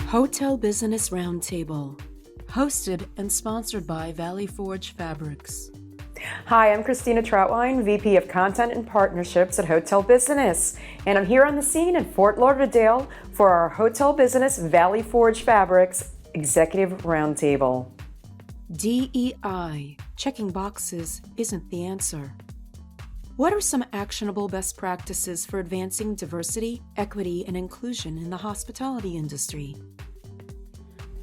Hotel Business Roundtable, hosted and sponsored by Valley Forge Fabrics. Hi, I'm Christina Troutwine, VP of Content and Partnerships at Hotel Business, and I'm here on the scene in Fort Lauderdale for our Hotel Business Valley Forge Fabrics Executive Roundtable. DEI, checking boxes isn't the answer. What are some actionable best practices for advancing diversity, equity, and inclusion in the hospitality industry?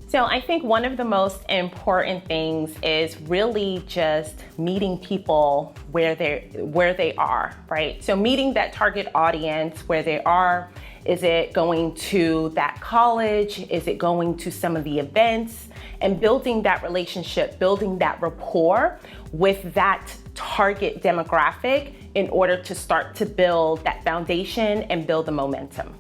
So I think one of the most important things is really just meeting people where they are, right? So meeting that target audience where they are. Is it going to that college? Is it going to some of the events? And building that relationship, building that rapport with that target demographic in order to start to build that foundation and build the momentum.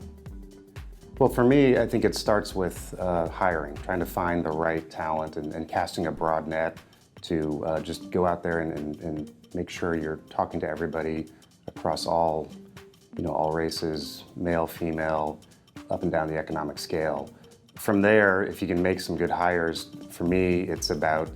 Well, for me, I think it starts with hiring, trying to find the right talent and casting a broad net to just go out there and make sure you're talking to everybody across all races, male, female, up and down the economic scale. From there, if you can make some good hires, for me, it's about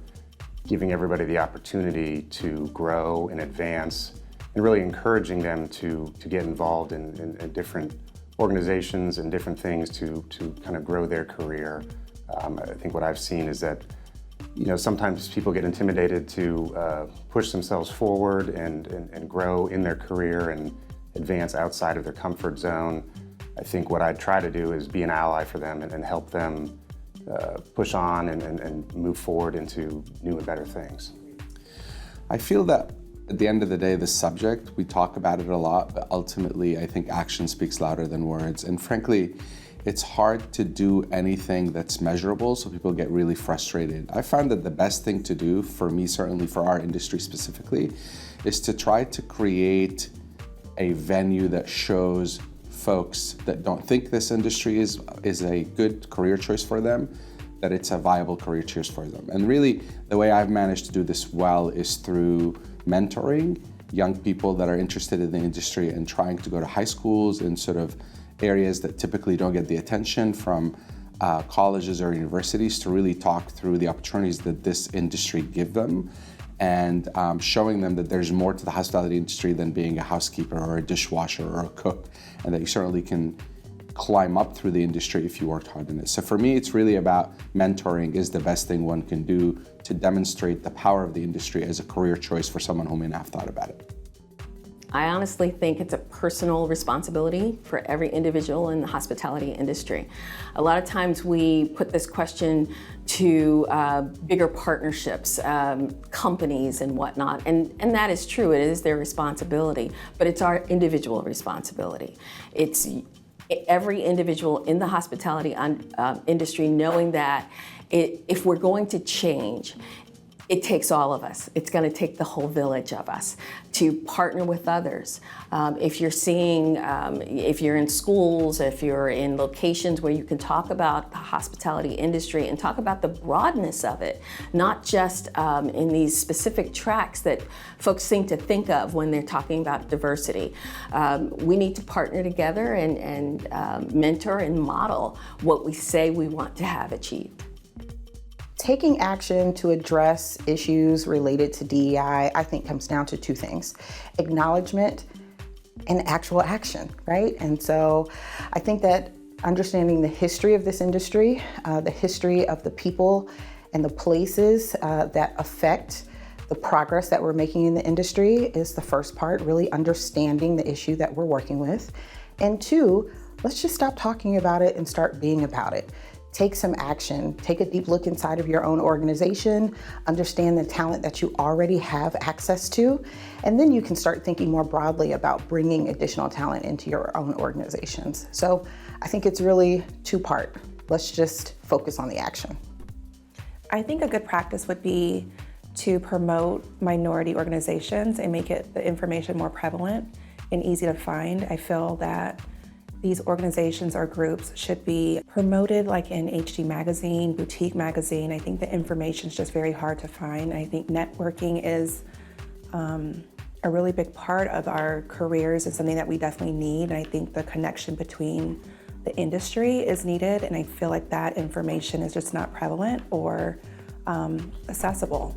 giving everybody the opportunity to grow and advance and really encouraging them to get involved in different organizations and different things to kind of grow their career. I think what I've seen is that sometimes people get intimidated to push themselves forward and grow in their career and advance outside of their comfort zone. I think what I try to do is be an ally for them and help them push on and move forward into new and better things. I feel that at the end of the day, the subject, we talk about it a lot, but ultimately I think action speaks louder than words. And frankly, it's hard to do anything that's measurable, so people get really frustrated. I find that the best thing to do, for me, certainly for our industry specifically, is to try to create a venue that shows folks that don't think this industry is a good career choice for them, that it's a viable career choice for them. And really, the way I've managed to do this well is through mentoring young people that are interested in the industry and trying to go to high schools in sort of areas that typically don't get the attention from colleges or universities to really talk through the opportunities that this industry give them and showing them that there's more to the hospitality industry than being a housekeeper or a dishwasher or a cook, and that you certainly can climb up through the industry if you worked hard in it. So for me, it's really about mentoring is the best thing one can do to demonstrate the power of the industry as a career choice for someone who may not have thought about it. I honestly think it's a personal responsibility for every individual in the hospitality industry. A lot of times we put this question to bigger partnerships, companies and whatnot, and that is true, it is their responsibility, but it's our individual responsibility. It's every individual in the hospitality industry knowing that if we're going to change, it takes all of us. It's going to take the whole village of us to partner with others. If you're seeing, if you're in schools, if you're in locations where you can talk about the hospitality industry and talk about the broadness of it, not just in these specific tracks that folks seem to think of when they're talking about diversity. We need to partner together and mentor and model what we say we want to have achieved. Taking action to address issues related to DEI, I think, comes down to two things: acknowledgement and actual action, right? And so I think that understanding the history of this industry, the history of the people and the places that affect the progress that we're making in the industry is the first part, really understanding the issue that we're working with. And two, let's just stop talking about it and start being about it. Take some action, take a deep look inside of your own organization, understand the talent that you already have access to, and then you can start thinking more broadly about bringing additional talent into your own organizations. So I think it's really two-part. Let's just focus on the action. I think a good practice would be to promote minority organizations and make the information more prevalent and easy to find. I feel that these organizations or groups should be promoted like in HD Magazine, Boutique Magazine. I think the information is just very hard to find. I think networking is a really big part of our careers and something that we definitely need. And I think the connection between the industry is needed, and I feel like that information is just not prevalent or accessible.